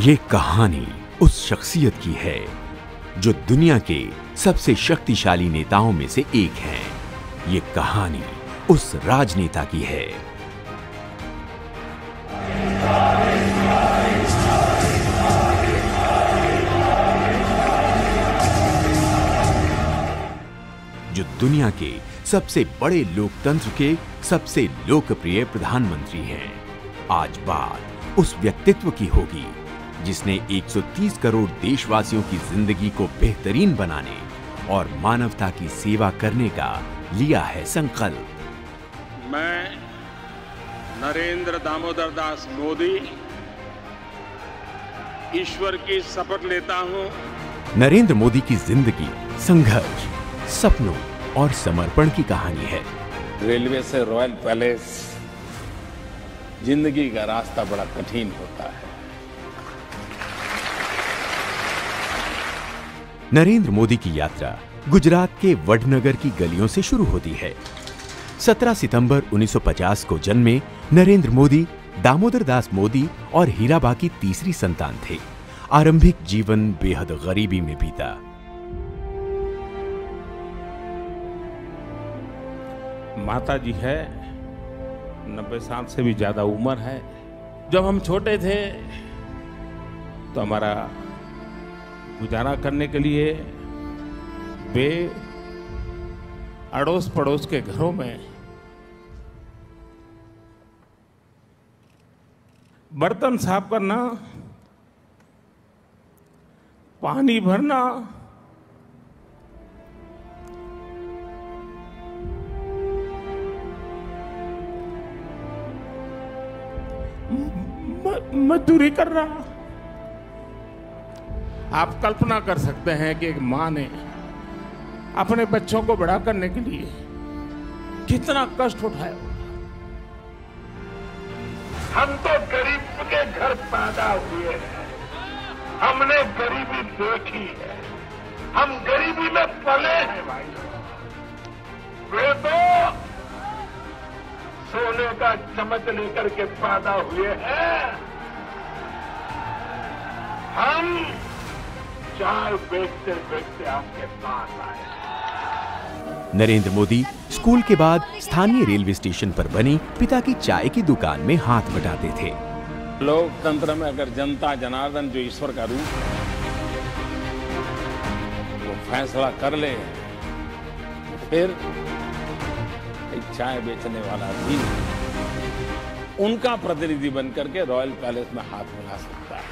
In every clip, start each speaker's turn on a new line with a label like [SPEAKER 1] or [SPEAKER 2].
[SPEAKER 1] ये कहानी उस शख्सियत की है जो दुनिया के सबसे शक्तिशाली नेताओं में से एक हैं। ये कहानी उस राजनेता की है जो दुनिया के सबसे बड़े लोकतंत्र के सबसे लोकप्रिय प्रधानमंत्री हैं। आज बात उस व्यक्तित्व की होगी जिसने 130 करोड़ देशवासियों की जिंदगी को बेहतरीन बनाने और मानवता की सेवा करने का लिया है संकल्प।
[SPEAKER 2] मैं नरेंद्र दामोदर दास मोदी ईश्वर की शपथ लेता हूं।
[SPEAKER 1] नरेंद्र मोदी की जिंदगी संघर्ष, सपनों और समर्पण की कहानी है।
[SPEAKER 3] रेलवे से रॉयल पैलेस जिंदगी का रास्ता बड़ा कठिन होता है।
[SPEAKER 1] नरेंद्र मोदी की यात्रा गुजरात के वडनगर की गलियों से शुरू होती है। 17 सितंबर 1950 को जन्मे नरेंद्र मोदी दामोदर दास मोदी और हीराबा की तीसरी संतान थे। आरंभिक जीवन बेहद गरीबी में बीता।
[SPEAKER 3] माता जी है, 90 साल से भी ज्यादा उम्र है। जब हम छोटे थे तो हमारा गुजारा करने के लिए वे अड़ोस पड़ोस के घरों में बर्तन साफ करना, पानी भरना, मजदूरी करना। आप कल्पना कर सकते हैं कि एक मां ने अपने बच्चों को बड़ा करने के लिए कितना कष्ट उठाया।
[SPEAKER 4] हम तो गरीब के घर पैदा हुए हैं, हमने गरीबी देखी है, हम गरीबी में पले हैं भाई। वे तो सोने का चम्मच लेकर के पैदा हुए हैं, हम चाय बेचते बेचते आपके पास आए।
[SPEAKER 1] नरेंद्र मोदी स्कूल के बाद स्थानीय रेलवे स्टेशन पर बनी पिता की चाय की दुकान में हाथ बटाते थे।
[SPEAKER 3] लोकतंत्र में अगर जनता जनार्दन जो ईश्वर का रूप है वो फैसला कर ले, फिर एक चाय बेचने वाला भी उनका प्रतिनिधि बनकर के रॉयल पैलेस में हाथ मिला सकता है।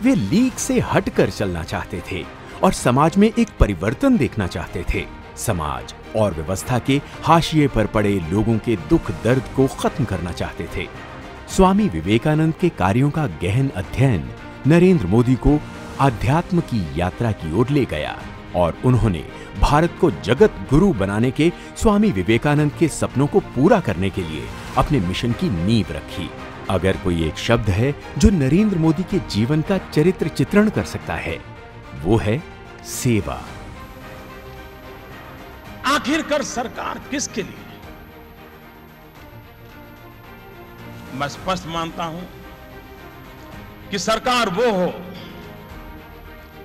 [SPEAKER 1] वे लीग से हटकर चलना चाहते थे और समाज में एक परिवर्तन देखना चाहते थे। समाज और व्यवस्था के हाशिए पर पड़े लोगों के दुख दर्द को खत्म करना चाहते थे। स्वामी विवेकानंद के कार्यों का गहन अध्ययन नरेंद्र मोदी को आध्यात्म की यात्रा की ओर ले गया और उन्होंने भारत को जगत गुरु बनाने के स्वामी विवेकानंद के सपनों को पूरा करने के लिए अपने मिशन की नींव रखी। अगर कोई एक शब्द है जो नरेंद्र मोदी के जीवन का चरित्र चित्रण कर सकता है, वो है सेवा।
[SPEAKER 3] आखिरकार सरकार किसके लिए? मैं स्पष्ट मानता हूं कि सरकार वो हो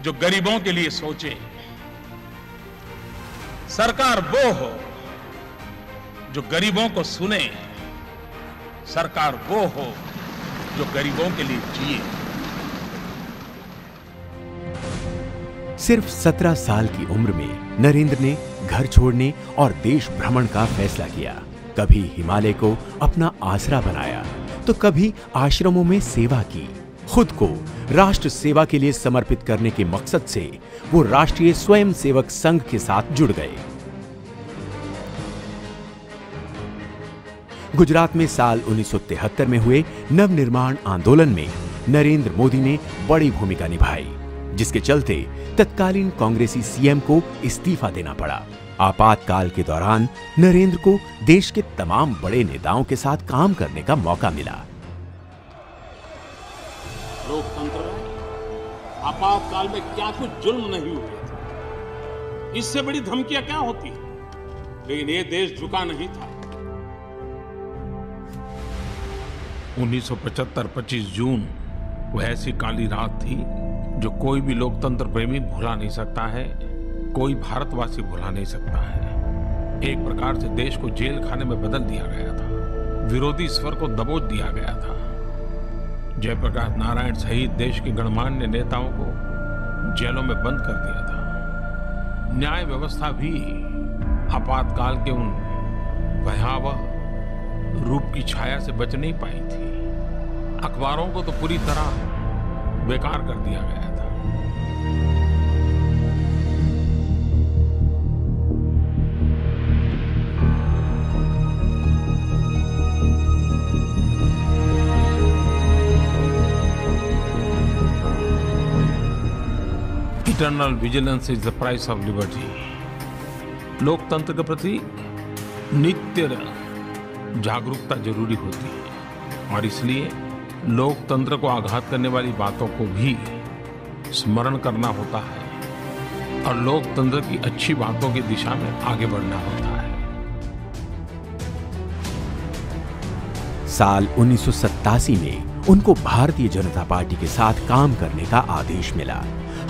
[SPEAKER 3] जो गरीबों के लिए सोचे, सरकार वो हो जो गरीबों को सुने, सरकार वो हो जो गरीबों के लिए जिए।
[SPEAKER 1] सिर्फ 17 साल की उम्र में नरेंद्र ने घर छोड़ने और देश भ्रमण का फैसला किया। कभी हिमालय को अपना आसरा बनाया तो कभी आश्रमों में सेवा की। खुद को राष्ट्र सेवा के लिए समर्पित करने के मकसद से वो राष्ट्रीय स्वयंसेवक संघ के साथ जुड़ गए। गुजरात में साल 1973 में हुए नवनिर्माण आंदोलन में नरेंद्र मोदी ने बड़ी भूमिका निभाई, जिसके चलते तत्कालीन कांग्रेसी सीएम को इस्तीफा देना पड़ा। आपातकाल के दौरान नरेंद्र को देश के तमाम बड़े नेताओं के साथ काम करने का मौका मिला।
[SPEAKER 3] लोकतंत्र में आपातकाल में क्या कुछ जुल्म नहीं हुए थे, इससे बड़ी धमकियां क्या होती, लेकिन ये देश झुका नहीं था। 1975 25 जून वह ऐसी काली रात थी जो कोई भी लोकतंत्र प्रेमी भुला नहीं सकता है, कोई भारतवासी भुला नहीं सकता है। एक प्रकार से देश को जेल खाने में बदल दिया गया था, विरोधी स्वर को दबोच दिया गया था। जयप्रकाश नारायण सहित देश के गणमान्य नेताओं को जेलों में बंद कर दिया था। न्याय व्यवस्था भी आपातकाल के उन भयावह रूप की छाया से बच नहीं पाई थी। अखबारों को तो पूरी तरह बेकार कर दिया गया था। Eternal vigilance is the price of liberty. लोकतंत्र के प्रति नित्य जागरूकता जरूरी होती है और इसलिए लोकतंत्र को आघात करने वाली बातों को भी स्मरण करना होता है और लोकतंत्र की अच्छी बातों की दिशा में आगे बढ़ना होता है।
[SPEAKER 1] साल 1987 में उनको भारतीय जनता पार्टी के साथ काम करने का आदेश मिला।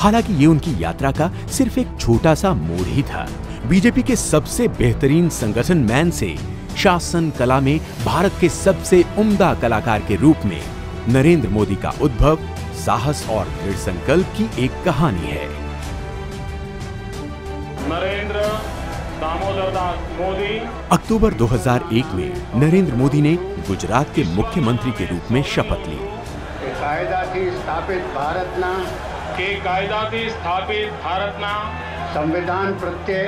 [SPEAKER 1] हालांकि ये उनकी यात्रा का सिर्फ एक छोटा सा मोड़ ही था। बीजेपी के सबसे बेहतरीन संगठन मैन से शासन कला में भारत के सबसे उम्दा कलाकार के रूप में नरेंद्र मोदी का उद्भव साहस और दृढ़ संकल्प की एक कहानी है।
[SPEAKER 2] नरेंद्र दामोदर दास मोदी।
[SPEAKER 1] अक्टूबर 2001 में नरेंद्र मोदी ने गुजरात के मुख्यमंत्री के रूप में शपथ ली।
[SPEAKER 5] कायदाथी स्थापित भारतना
[SPEAKER 2] संविधान प्रत्यय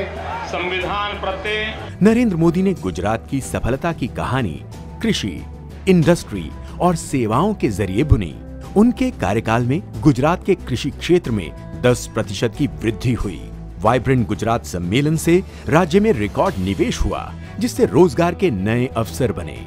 [SPEAKER 1] नरेंद्र मोदी ने गुजरात की सफलता की कहानी कृषि, इंडस्ट्री और सेवाओं के जरिए बुनी। उनके कार्यकाल में गुजरात के कृषि क्षेत्र में 10% की वृद्धि हुई। वाइब्रेंट गुजरात सम्मेलन से राज्य में रिकॉर्ड निवेश हुआ, जिससे रोजगार के नए अवसर बने।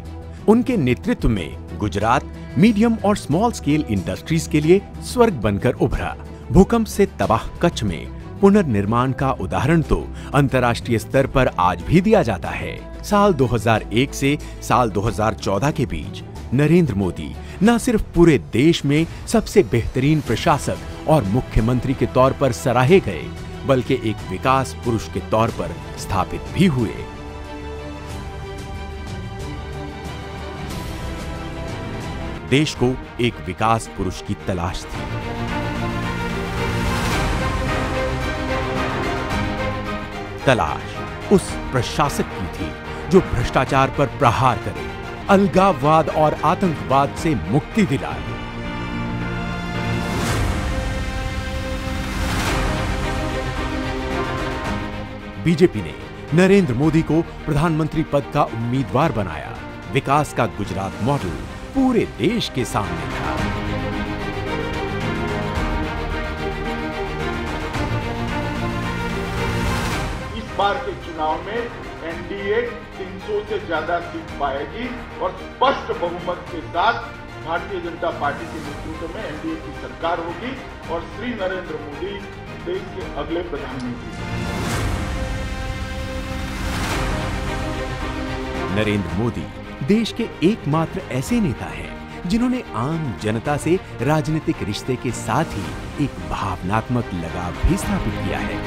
[SPEAKER 1] उनके नेतृत्व में गुजरात मीडियम और स्मॉल स्केल इंडस्ट्रीज के लिए स्वर्ग बनकर उभरा। भूकंप से तबाह कच्छ में पुनर्निर्माण का उदाहरण तो अंतर्राष्ट्रीय स्तर पर आज भी दिया जाता है। साल 2001 से साल 2014 के बीच नरेंद्र मोदी न सिर्फ पूरे देश में सबसे बेहतरीन प्रशासक और मुख्यमंत्री के तौर पर सराहे गए, बल्कि एक विकास पुरुष के तौर पर स्थापित भी हुए। देश को एक विकास पुरुष की तलाश थी। तलाश उस प्रशासक की थी जो भ्रष्टाचार पर प्रहार करे, अलगाववाद और आतंकवाद से मुक्ति दिलाए। बीजेपी ने नरेंद्र मोदी को प्रधानमंत्री पद का उम्मीदवार बनाया। विकास का गुजरात मॉडल पूरे देश के सामने था।
[SPEAKER 4] इस बार के चुनाव में एनडीए 300 से ज्यादा सीट पाएगी और स्पष्ट बहुमत के साथ भारतीय जनता पार्टी के नेतृत्व में एनडीए की सरकार होगी और श्री नरेंद्र मोदी देश के अगले प्रधानमंत्री।
[SPEAKER 1] नरेंद्र मोदी देश के एकमात्र ऐसे नेता हैं जिन्होंने आम जनता से राजनीतिक रिश्ते के साथ ही एक भावनात्मक लगाव भी स्थापित किया है।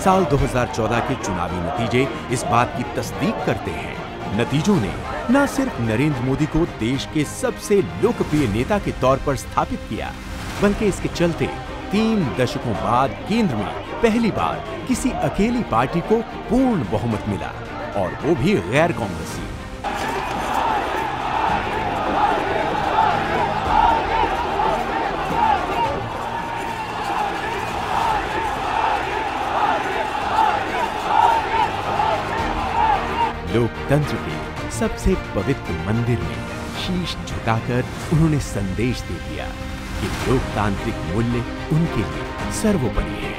[SPEAKER 1] साल 2014 के चुनावी नतीजे इस बात की तस्दीक करते हैं। नतीजों ने न सिर्फ नरेंद्र मोदी को देश के सबसे लोकप्रिय नेता के तौर पर स्थापित किया, बल्कि इसके चलते 3 दशकों बाद केंद्र में पहली बार किसी अकेली पार्टी को पूर्ण बहुमत मिला, और वो भी गैर कांग्रेसी। लोकतंत्र के सबसे पवित्र मंदिर में शीश झुकाकर उन्होंने संदेश दे दिया कि लोकतांत्रिक मूल्य उनके लिए सर्वोपरि है।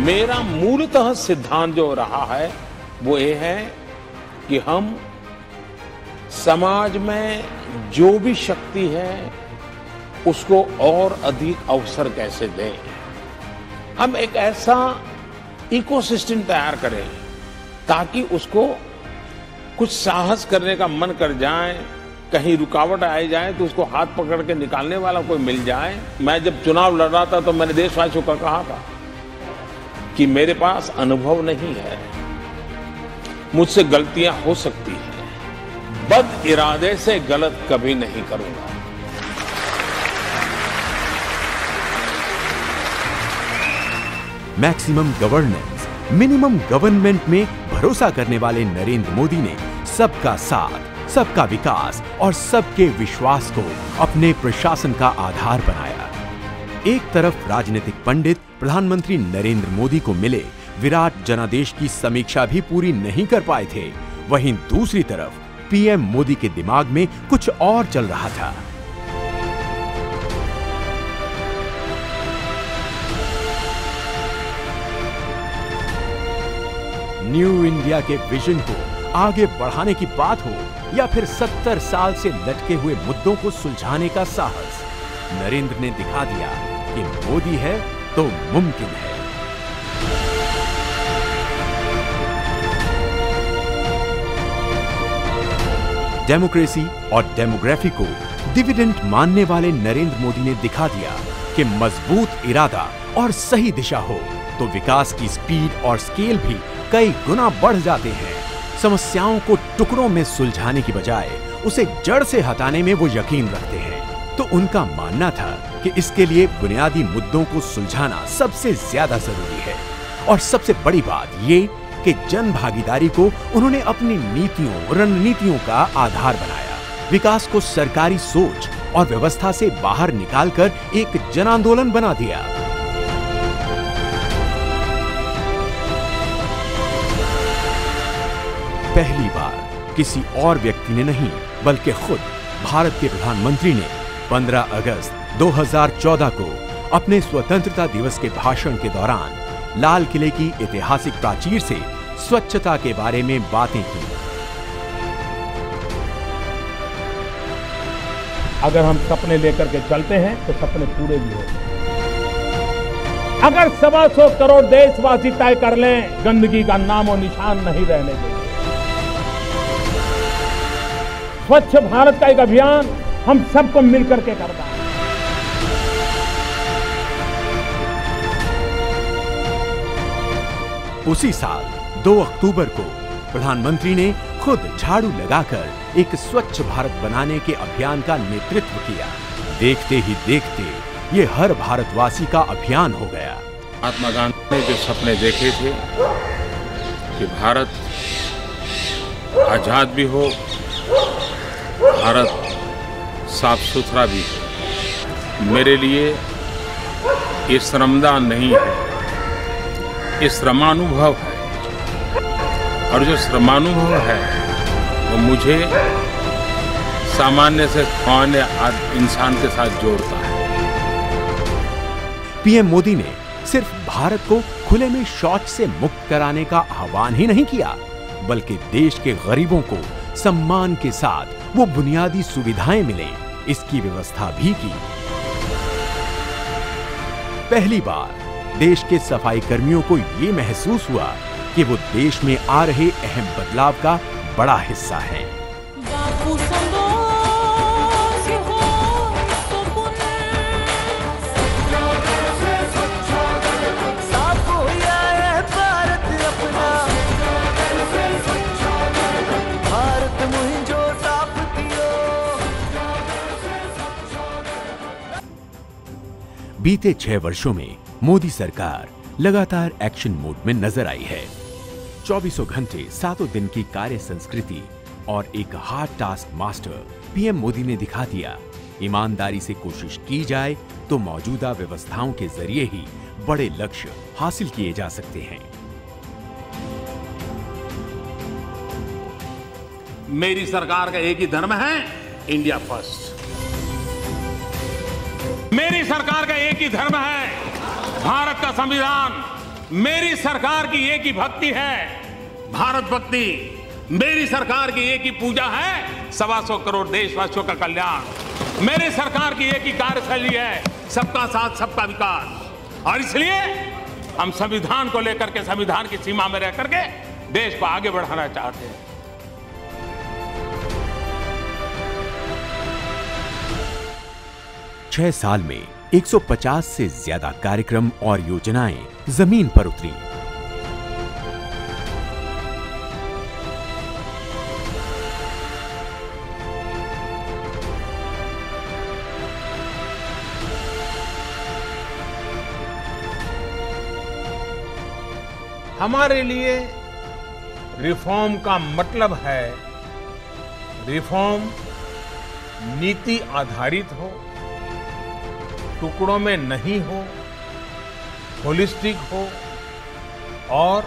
[SPEAKER 3] मेरा मूलतः सिद्धांत जो रहा है वो ये है कि हम समाज में जो भी शक्ति है उसको और अधिक अवसर कैसे दें। हम एक ऐसा इकोसिस्टम तैयार करें ताकि उसको कुछ साहस करने का मन कर जाए, कहीं रुकावट आ जाए तो उसको हाथ पकड़ के निकालने वाला कोई मिल जाए। मैं जब चुनाव लड़ रहा था तो मैंने देशवासियों को कहा था कि मेरे पास अनुभव नहीं है, मुझसे गलतियां हो सकती हैं, बद इरादे से गलत कभी नहीं करूंगा।
[SPEAKER 1] मैक्सिमम गवर्नेंस मिनिमम गवर्नमेंट में भरोसा करने वाले नरेंद्र मोदी ने सबका साथ, सबका विकास और सबके विश्वास को अपने प्रशासन का आधार बनाया। एक तरफ राजनीतिक पंडित प्रधानमंत्री नरेंद्र मोदी को मिले विराट जनादेश की समीक्षा भी पूरी नहीं कर पाए थे, वहीं दूसरी तरफ पीएम मोदी के दिमाग में कुछ और चल रहा था। न्यू इंडिया के विजन को आगे बढ़ाने की बात हो या फिर 70 साल से लटके हुए मुद्दों को सुलझाने का साहस, नरेंद्र ने दिखा दिया कि मोदी है तो मुमकिन है। डेमोक्रेसी और डेमोग्राफी को डिविडेंड मानने वाले नरेंद्र मोदी ने दिखा दिया कि मजबूत इरादा और सही दिशा हो तो विकास की स्पीड और स्केल भी कई गुना बढ़ जाते हैं। समस्याओं को टुकड़ों में सुलझाने की बजाय उसे जड़ से हटाने में वो यकीन रखते हैं। तो उनका मानना था कि इसके लिए बुनियादी मुद्दों को सुलझाना सबसे ज्यादा जरूरी है। और सबसे बड़ी बात ये कि जन भागीदारी को उन्होंने अपनी नीतियों, रणनीतियों का आधार बनाया। विकास को सरकारी सोच और व्यवस्था से बाहर निकालकर एक जन आंदोलन बना दिया। पहली बार किसी और व्यक्ति ने नहीं बल्कि खुद भारत के प्रधानमंत्री ने 15 अगस्त 2014 को अपने स्वतंत्रता दिवस के भाषण के दौरान लाल किले की ऐतिहासिक प्राचीर से स्वच्छता के बारे में बातें की।
[SPEAKER 3] अगर हम सपने लेकर के चलते हैं तो सपने पूरे भी होते हैं। अगर 125 करोड़ देशवासी तय कर लें, गंदगी का नामो निशान नहीं रहने देंगे। स्वच्छ भारत का एक अभियान हम सबको मिलकर के करना है।
[SPEAKER 1] उसी साल 2 अक्टूबर को प्रधानमंत्री ने खुद झाड़ू लगाकर एक स्वच्छ भारत बनाने के अभियान का नेतृत्व किया। देखते ही देखते ये हर भारतवासी का अभियान हो गया।
[SPEAKER 3] महात्मा गांधी ने जो सपने देखे थे कि भारत आजाद भी हो, भारत साफ सुथरा भी हो, मेरे लिए ये श्रमदान नहीं है, ये श्रमानुभव है। और जो श्रमानुभव है वो मुझे सामान्य से सामान्य इंसान के साथ जोड़ता है।
[SPEAKER 1] पीएम मोदी ने सिर्फ भारत को खुले में शौच से मुक्त कराने का आह्वान ही नहीं किया, बल्कि देश के गरीबों को सम्मान के साथ वो बुनियादी सुविधाएं मिले, इसकी व्यवस्था भी की। पहली बार देश के सफाई कर्मियों को ये महसूस हुआ कि वो देश में आ रहे अहम बदलाव का बड़ा हिस्सा हैं। बीते 6 वर्षों में मोदी सरकार लगातार एक्शन मोड में नजर आई है। 24 घंटे 7 दिन की कार्य संस्कृति और एक hard task master PM Modi ने दिखा दिया। ईमानदारी से कोशिश की जाए तो मौजूदा व्यवस्थाओं के जरिए ही बड़े लक्ष्य हासिल किए जा सकते हैं।
[SPEAKER 3] मेरी सरकार का एक ही धर्म है, इंडिया फर्स्ट। मेरी सरकार का एक ही धर्म है, भारत का संविधान। मेरी सरकार की एक ही भक्ति है, भारत भक्ति मेरी सरकार की एक ही पूजा है, 125 करोड़ देशवासियों का कल्याण। मेरी सरकार की एक ही कार्यशैली है, सबका साथ सबका विकास। और इसलिए हम संविधान को लेकर के, संविधान की सीमा में रह करके देश को आगे बढ़ाना चाहते हैं।
[SPEAKER 1] छह साल में 150 से ज्यादा कार्यक्रम और योजनाएं जमीन पर उतरी।
[SPEAKER 3] हमारे लिए रिफॉर्म का मतलब है रिफॉर्म नीति आधारित हो, टुकड़ों में नहीं हो, होलिस्टिक हो और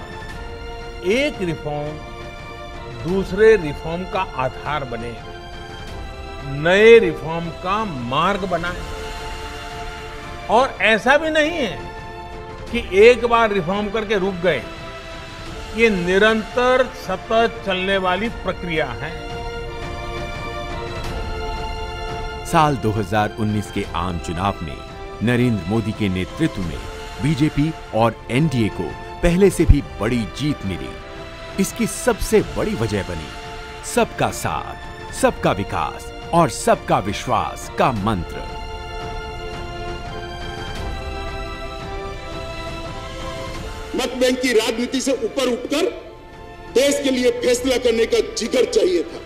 [SPEAKER 3] एक रिफॉर्म दूसरे रिफॉर्म का आधार बने, नए रिफॉर्म का मार्ग बनाए। और ऐसा भी नहीं है कि एक बार रिफॉर्म करके रुक गए, ये निरंतर सतत चलने वाली प्रक्रिया है।
[SPEAKER 1] साल 2019 के आम चुनाव में नरेंद्र मोदी के नेतृत्व में बीजेपी और एनडीए को पहले से भी बड़ी जीत मिली। इसकी सबसे बड़ी वजह बनी सबका साथ, सबका विकास और सबका विश्वास का मंत्र।
[SPEAKER 6] मत बैंक की राजनीति से ऊपर उठकर देश के लिए फैसला करने का जिगर चाहिए था,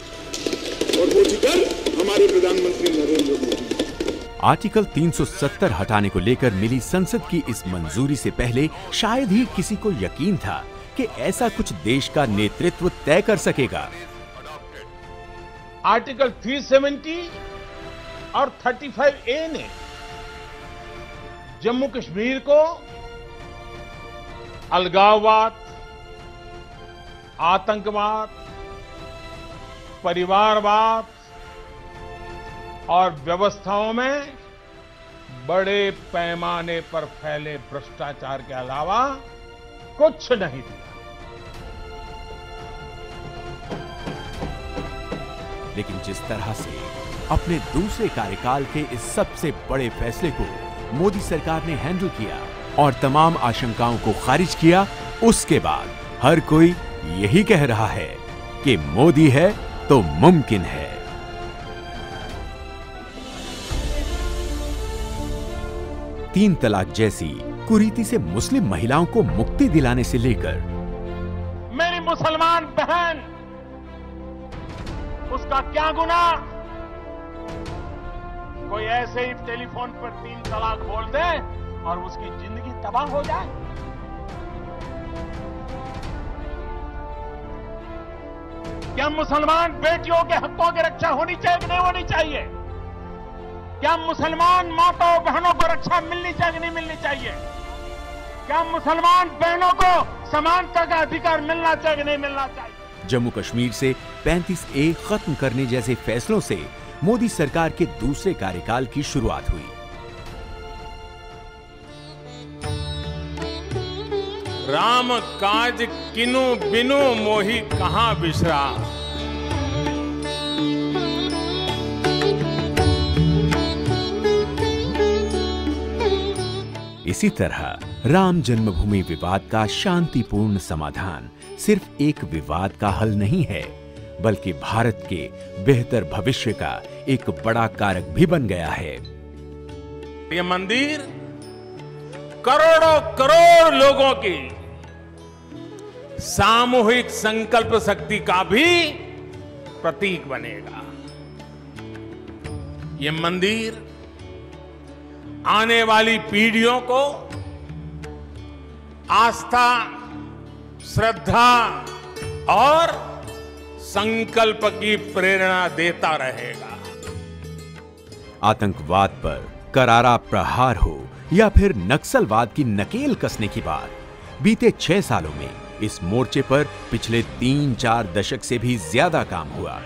[SPEAKER 6] और वो जिगर हमारे प्रधानमंत्री नरेंद्र मोदी।
[SPEAKER 1] आर्टिकल 370 हटाने को लेकर मिली संसद की इस मंजूरी से पहले शायद ही किसी को यकीन था कि ऐसा कुछ देश का नेतृत्व तय कर सकेगा।
[SPEAKER 3] आर्टिकल 370 और 35A ने जम्मू कश्मीर को अलगाववाद, आतंकवाद, परिवारवाद और व्यवस्थाओं में बड़े पैमाने पर फैले भ्रष्टाचार के अलावा कुछ नहीं दिया।
[SPEAKER 1] लेकिन जिस तरह से अपने दूसरे कार्यकाल के इस सबसे बड़े फैसले को मोदी सरकार ने हैंडल किया और तमाम आशंकाओं को खारिज किया, उसके बाद हर कोई यही कह रहा है कि मोदी है तो मुमकिन है। तीन तलाक जैसी कुरीति से मुस्लिम महिलाओं को मुक्ति दिलाने से लेकर
[SPEAKER 3] मेरी मुसलमान बहन, उसका क्या गुनाह? कोई ऐसे ही टेलीफोन पर 3 तलाक बोल दे और उसकी जिंदगी तबाह हो जाए। क्या मुसलमान बेटियों के हकों की रक्षा होनी चाहिए कि नहीं होनी चाहिए? क्या मुसलमान माताओं बहनों को रक्षा मिलनी चाहिए कि नहीं मिलनी चाहिए? क्या मुसलमान बहनों को समानता का अधिकार मिलना चाहिए कि नहीं मिलना चाहिए?
[SPEAKER 1] जम्मू कश्मीर से 35A खत्म करने जैसे फैसलों से मोदी सरकार के दूसरे कार्यकाल की शुरुआत हुई।
[SPEAKER 3] राम काज किनु बिनु मोहि कहां बिसरा।
[SPEAKER 1] इसी तरह राम जन्मभूमि विवाद का शांतिपूर्ण समाधान सिर्फ एक विवाद का हल नहीं है, बल्कि भारत के बेहतर भविष्य का एक बड़ा कारक भी बन गया है।
[SPEAKER 3] ये मंदिर करोड़ों करोड़ लोगों की सामूहिक संकल्प शक्ति का भी प्रतीक बनेगा। ये मंदिर आने वाली पीढ़ियों को आस्था, श्रद्धा और संकल्प की प्रेरणा देता रहेगा।
[SPEAKER 1] आतंकवाद पर करारा प्रहार हो या फिर नक्सलवाद की नकेल कसने की बात, बीते 6 सालों में इस मोर्चे पर पिछले 3-4 दशक से भी ज्यादा काम हुआ।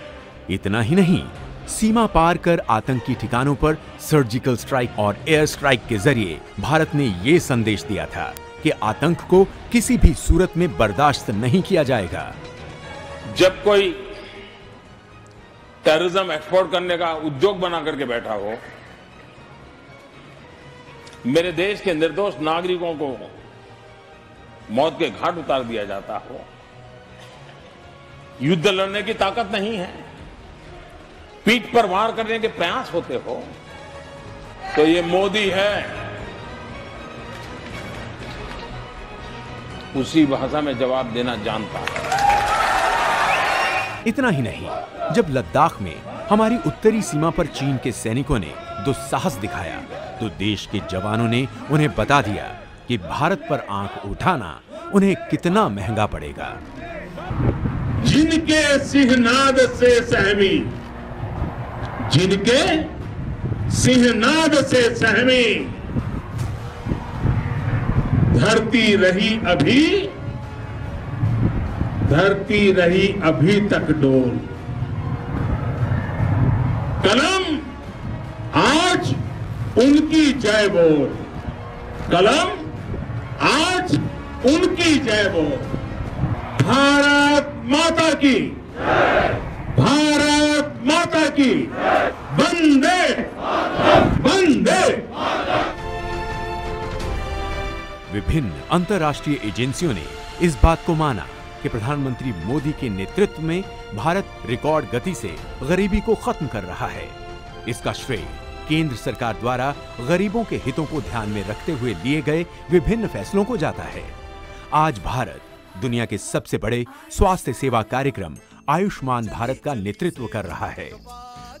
[SPEAKER 1] इतना ही नहीं, सीमा पार कर आतंकी ठिकानों पर सर्जिकल स्ट्राइक और एयर स्ट्राइक के जरिए भारत ने ये संदेश दिया था कि आतंक को किसी भी सूरत में बर्दाश्त नहीं किया जाएगा।
[SPEAKER 3] जब कोई टेररिज्म एक्सपोर्ट करने का उद्योग बना करके बैठा हो, मेरे देश के निर्दोष नागरिकों को मौत के घाट उतार दिया जाता हो, युद्ध लड़ने की ताकत नहीं है, पीठ पर वार करने के प्रयास होते हो, तो ये मोदी है। उसी भाषा में जवाब देना जानता है।
[SPEAKER 1] इतना ही नहीं, जब लद्दाख में हमारी उत्तरी सीमा पर चीन के सैनिकों ने दुस्साहस दिखाया तो देश के जवानों ने उन्हें बता दिया कि भारत पर आंख उठाना उन्हें कितना महंगा पड़ेगा।
[SPEAKER 6] जिनके सिंहनाद से सहमी, जिनके सिंहनाद से सहमी, धरती रही अभी तक डोल। कलम आज उनकी जय बोल, कलम आज उनकी जय बोल। भारत माता की, भारत माता की, वंदे वंदे।
[SPEAKER 1] विभिन्न अंतर्राष्ट्रीय एजेंसियों ने इस बात को माना कि प्रधानमंत्री मोदी के नेतृत्व में भारत रिकॉर्ड गति से गरीबी को खत्म कर रहा है। इसका श्रेय केंद्र सरकार द्वारा गरीबों के हितों को ध्यान में रखते हुए लिए गए विभिन्न फैसलों को जाता है। आज भारत दुनिया के सबसे बड़े स्वास्थ्य सेवा कार्यक्रम आयुष्मान भारत का नेतृत्व कर रहा है।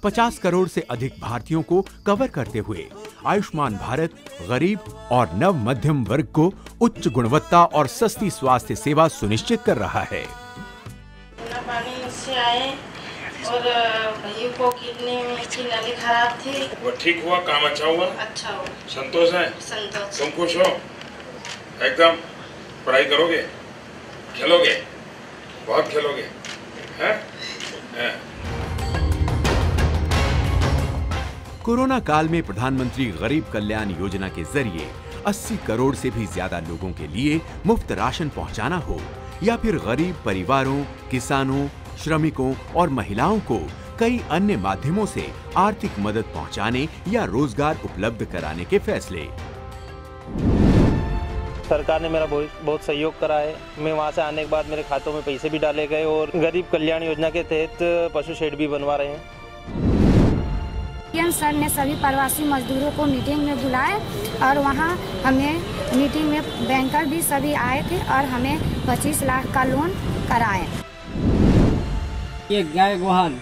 [SPEAKER 1] 50 करोड़ से अधिक भारतीयों को कवर करते हुए आयुष्मान भारत गरीब और नव मध्यम वर्ग को उच्च गुणवत्ता और सस्ती स्वास्थ्य सेवा सुनिश्चित कर रहा है।
[SPEAKER 7] पानी से आए और भाइयों को किडनी की नली खराब थी,
[SPEAKER 2] वो ठीक हुआ, काम अच्छा हुआ,
[SPEAKER 7] अच्छा हो,
[SPEAKER 2] संतोष है,
[SPEAKER 7] संतोष।
[SPEAKER 2] तुम खुश हो एकदम? पढ़ाई करोगे, खेलोगे, बहुत खेलोगे, हैं?
[SPEAKER 1] कोरोना काल में प्रधानमंत्री गरीब कल्याण योजना के जरिए 80 करोड़ से भी ज्यादा लोगों के लिए मुफ्त राशन पहुंचाना हो या फिर गरीब परिवारों, किसानों, श्रमिकों और महिलाओं को कई अन्य माध्यमों से आर्थिक मदद पहुंचाने या रोजगार उपलब्ध कराने के फैसले।
[SPEAKER 8] सरकार ने मेरा बहुत सहयोग करा है। मैं वहां से आने के बाद मेरे खातों में पैसे भी डाले गए और गरीब कल्याण योजना के तहत पशु शेड भी बनवा रहे हैं।
[SPEAKER 9] सर ने सभी प्रवासी मजदूरों को मीटिंग में बुलाए और वहां हमें मीटिंग में बैंकर भी सभी आए थे और हमें 25 लाख का लोन कराए।
[SPEAKER 10] ये गाय गोहाल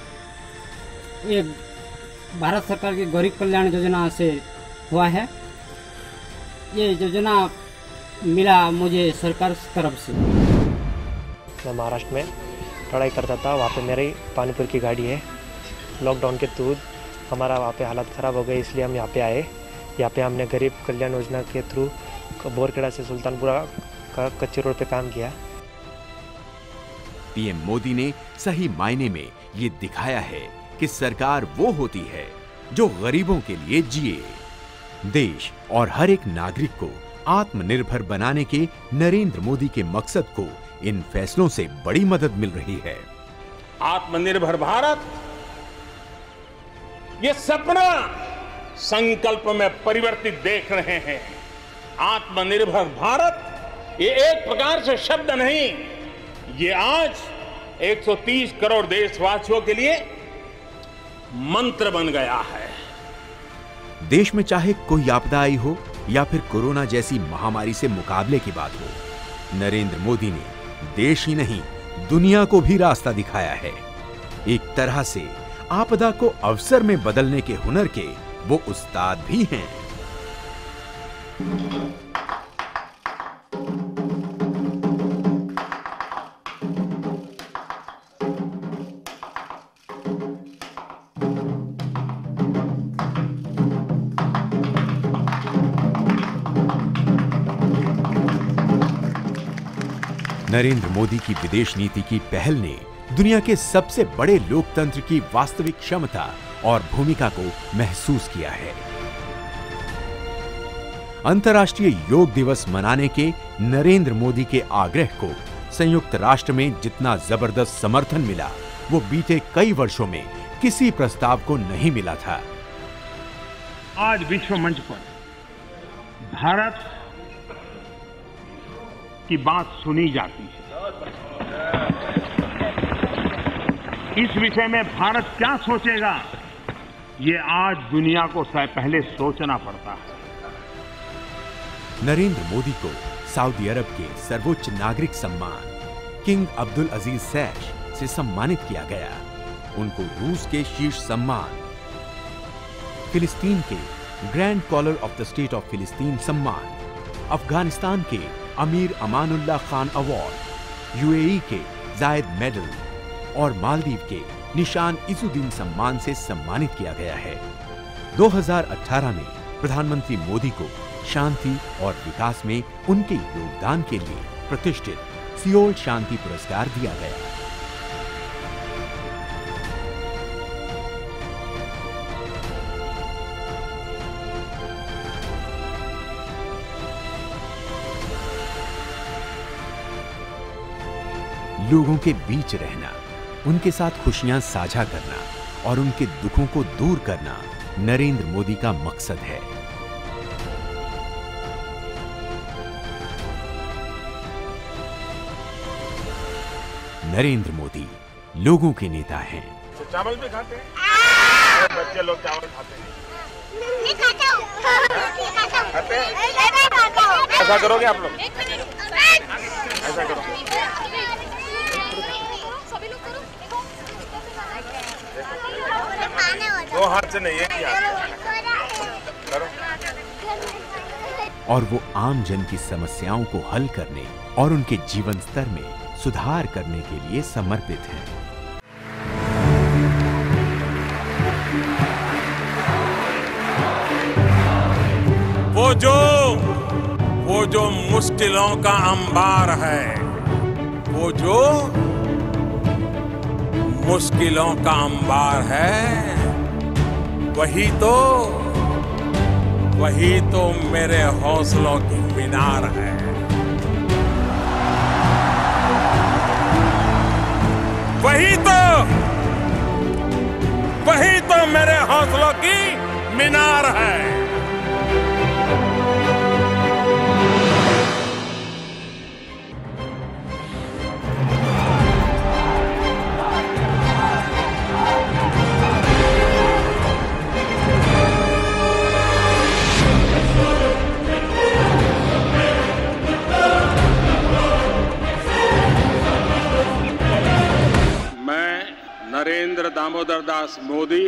[SPEAKER 10] ये भारत सरकार की गरीब कल्याण योजना से हुआ है। ये योजना मिला मुझे सरकार की तरफ से।
[SPEAKER 8] मैं महाराष्ट्र में पढ़ाई करता था, वहाँ पे मेरी पानीपुर की गाड़ी है। लॉकडाउन के थ्रू हमारा वहाँ पे हालत ख़राब हो गई, इसलिए हम यहाँ पे आए। यहाँ पे हमने गरीब कल्याण योजना के थ्रू बोरखेड़ा से सुल्तानपुरा का कच्चे रोड पे काम किया।
[SPEAKER 1] पीएम मोदी ने सही मायने में ये दिखाया है कि सरकार वो होती है जो गरीबों के लिए जिए। देश और हर एक नागरिक को आत्मनिर्भर बनाने के नरेंद्र मोदी के मकसद को इन फैसलों से बड़ी मदद मिल रही है।
[SPEAKER 3] आत्मनिर्भर भारत, ये सपना संकल्प में परिवर्तित देख रहे हैं। आत्मनिर्भर भारत ये एक प्रकार से शब्द नहीं, ये आज 130 करोड़ देशवासियों के लिए मंत्र बन गया है।
[SPEAKER 1] देश में चाहे कोई आपदा आई हो या फिर कोरोना जैसी महामारी से मुकाबले की बात हो, नरेंद्र मोदी ने देश ही नहीं दुनिया को भी रास्ता दिखाया है। एक तरह से आपदा को अवसर में बदलने के हुनर के वो उस्ताद भी हैं। नरेंद्र मोदी की विदेश नीति की पहल ने दुनिया के सबसे बड़े लोकतंत्र की वास्तविक क्षमता और भूमिका को महसूस किया है। अंतर्राष्ट्रीय योग दिवस मनाने के नरेंद्र मोदी के आग्रह को संयुक्त राष्ट्र में जितना जबरदस्त समर्थन मिला, वो बीते कई वर्षों में किसी प्रस्ताव को नहीं मिला था।
[SPEAKER 11] आज विश्व मंच पर भारत की बात सुनी जाती है। इस विषय में भारत क्या सोचेगा, ये आज दुनिया को पहले सोचना पड़ता है।
[SPEAKER 1] नरेंद्र मोदी को सऊदी अरब के सर्वोच्च नागरिक सम्मान किंग अब्दुल अजीज सैश से सम्मानित किया गया। उनको रूस के शीर्ष सम्मान, फिलिस्तीन के grand collar of the state of फिलिस्तीन सम्मान, अफगानिस्तान के अमीर अमानुल्लाह खान अवार्ड, यूएई के जायद मेडल और मालदीव के निशान इजुद्दीन सम्मान से सम्मानित किया गया है। 2018 में प्रधानमंत्री मोदी को शांति और विकास में उनके योगदान के लिए प्रतिष्ठित सियोल शांति पुरस्कार दिया गया। लोगों के बीच रहना, उनके साथ खुशियां साझा करना और उनके दुखों को दूर करना नरेंद्र मोदी का मकसद है। नरेंद्र मोदी लोगों के नेता हैं।
[SPEAKER 2] चावल भी खाते हैं? बच्चे लोग चावल खाते हैं? नहीं खाता हूँ। खाते हैं? ऐसा करोगे आप लोग? ऐसा करो। दो हाथ से नहीं, एक ही हाथ करो।
[SPEAKER 1] और वो आम जन की समस्याओं को हल करने और उनके जीवन स्तर में सुधार करने के लिए समर्पित हैं।
[SPEAKER 3] वो जो मुश्किलों का अंबार है, वो जो मुश्किलों का अंबार है, वही तो मेरे हौसलों की मीनार है। वही तो मेरे हौसलों की मीनार है। नरेंद्र दामोदर दास मोदी